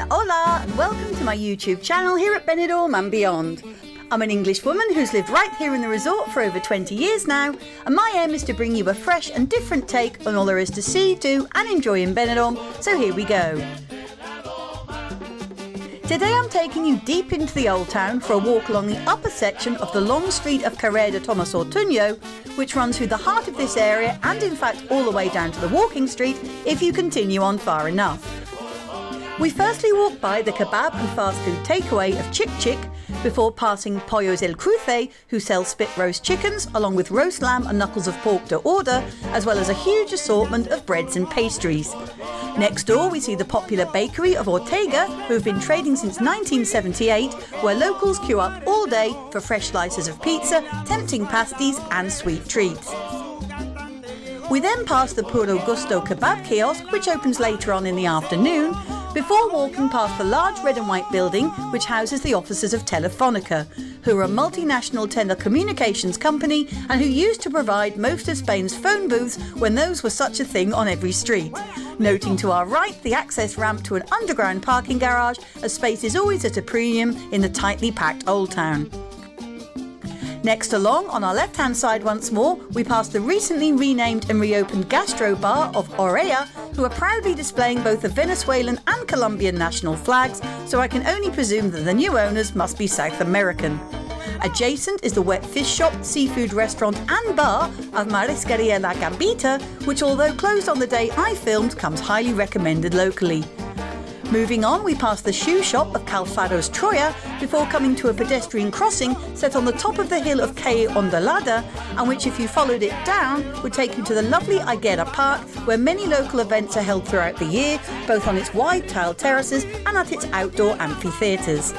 hola, and welcome to my YouTube channel here at Benidorm and beyond. I'm an English woman who's lived right here in the resort for over 20 years now, and my aim is to bring you a fresh and different take on all there is to see, do and enjoy in Benidorm, so here we go. Today I'm taking you deep into the Old Town for a walk along the upper section of the long street of Carrera de Tomas Ortuño, which runs through the heart of this area and in fact all the way down to the walking street if you continue on far enough. We firstly walk by the kebab and fast food takeaway of Chick Chick before passing Pollos El Cruce, who sell spit roast chickens along with roast lamb and knuckles of pork to order, as well as a huge assortment of breads and pastries. Next door we see the popular bakery of Ortega, who have been trading since 1978, where locals queue up all day for fresh slices of pizza, tempting pasties and sweet treats. We then pass the Puro Gusto kebab kiosk, which opens later on in the afternoon, before walking past the large red and white building which houses the offices of Telefonica, who are a multinational telecommunications company and who used to provide most of Spain's phone booths when those were such a thing on every street. Noting to our right the access ramp to an underground parking garage, as space is always at a premium in the tightly packed Old Town. Next along, on our left-hand side once more, we pass the recently renamed and reopened gastro bar of Orea, who are proudly displaying both the Venezuelan and Colombian national flags, so I can only presume that the new owners must be South American. Adjacent is the wet fish shop, seafood restaurant and bar of Marisqueria La Gambita, which although closed on the day I filmed, comes highly recommended locally. Moving on, we pass the shoe shop of Calfados Troya before coming to a pedestrian crossing set on the top of the hill of Calle Ondalada, and which, if you followed it down, would take you to the lovely Higuera Park, where many local events are held throughout the year, both on its wide tiled terraces and at its outdoor amphitheatres.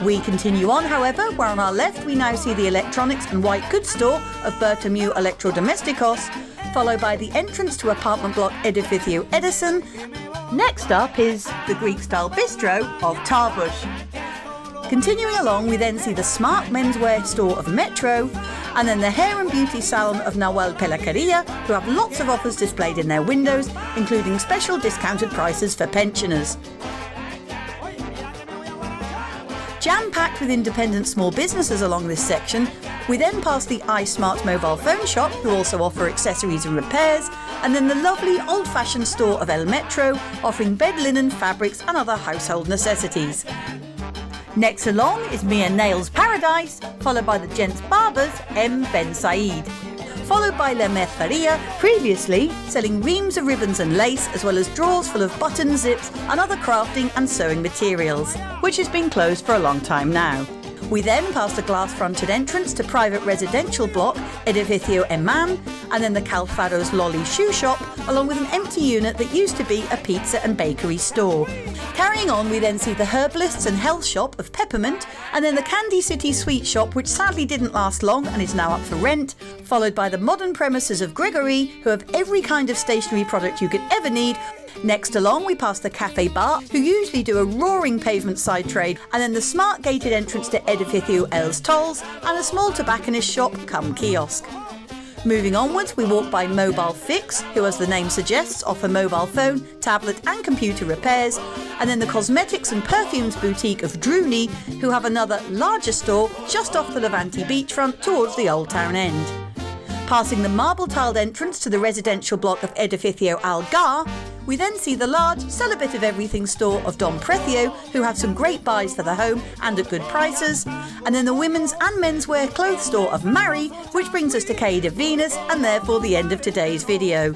We continue on, however, where on our left we now see the electronics and white goods store of Bertomeu Electrodomesticos, followed by the entrance to apartment block Edificio Edison. Next up is the Greek-style bistro of Tarbush. Continuing along, we then see the smart menswear store of Metro, and then the hair and beauty salon of Nahuel Peluqueria, who have lots of offers displayed in their windows, including special discounted prices for pensioners. Jam-packed with independent small businesses along this section, we then pass the iSmart mobile phone shop, who also offer accessories and repairs, and then the lovely old-fashioned store of El Metro, offering bed linen, fabrics and other household necessities. Next along is Mia Nails Paradise, followed by the Gents Barbers M. Ben Said, followed by La Merceria, previously selling reams of ribbons and lace, as well as drawers full of buttons, zips and other crafting and sewing materials, which has been closed for a long time now. We then pass the glass-fronted entrance to private residential block Edificio Eman, and then the Calfados Lolly shoe shop, along with an empty unit that used to be a pizza and bakery store. Carrying on, we then see the herbalists and health shop of Peppermint, and then the Candy City sweet shop, which sadly didn't last long and is now up for rent, followed by the modern premises of Gregory, who have every kind of stationery product you could ever need. Next along, we pass the Cafe Bar, who usually do a roaring pavement side trade, and then the smart gated entrance to Edificio Els Tolls, and a small tobacconist shop cum kiosk. Moving onwards, we walk by Mobile Fix, who, as the name suggests, offer mobile phone, tablet and computer repairs, and then the cosmetics and perfumes boutique of Druni, who have another larger store just off the Levante beachfront towards the Old Town end. Passing the marble-tiled entrance to the residential block of Edificio Algar, we then see the large sell-a-bit-of-everything store of Don Precio, who have some great buys for the home and at good prices, and then the women's and menswear clothes store of Mari, which brings us to Calle de Venus and therefore the end of today's video.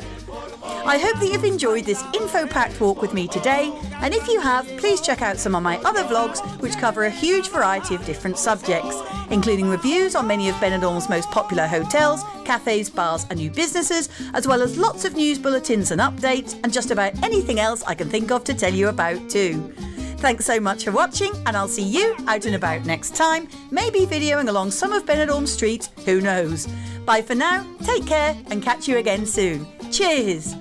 I hope that you've enjoyed this info-packed walk with me today, and if you have, please check out some of my other vlogs which cover a huge variety of different subjects, including reviews on many of Benidorm's most popular hotels, cafes, bars and new businesses, as well as lots of news bulletins and updates, and just about anything else I can think of to tell you about too. Thanks so much for watching, and I'll see you out and about next time, maybe videoing along some of Benidorm's streets, who knows. Bye for now, take care and catch you again soon. Cheers!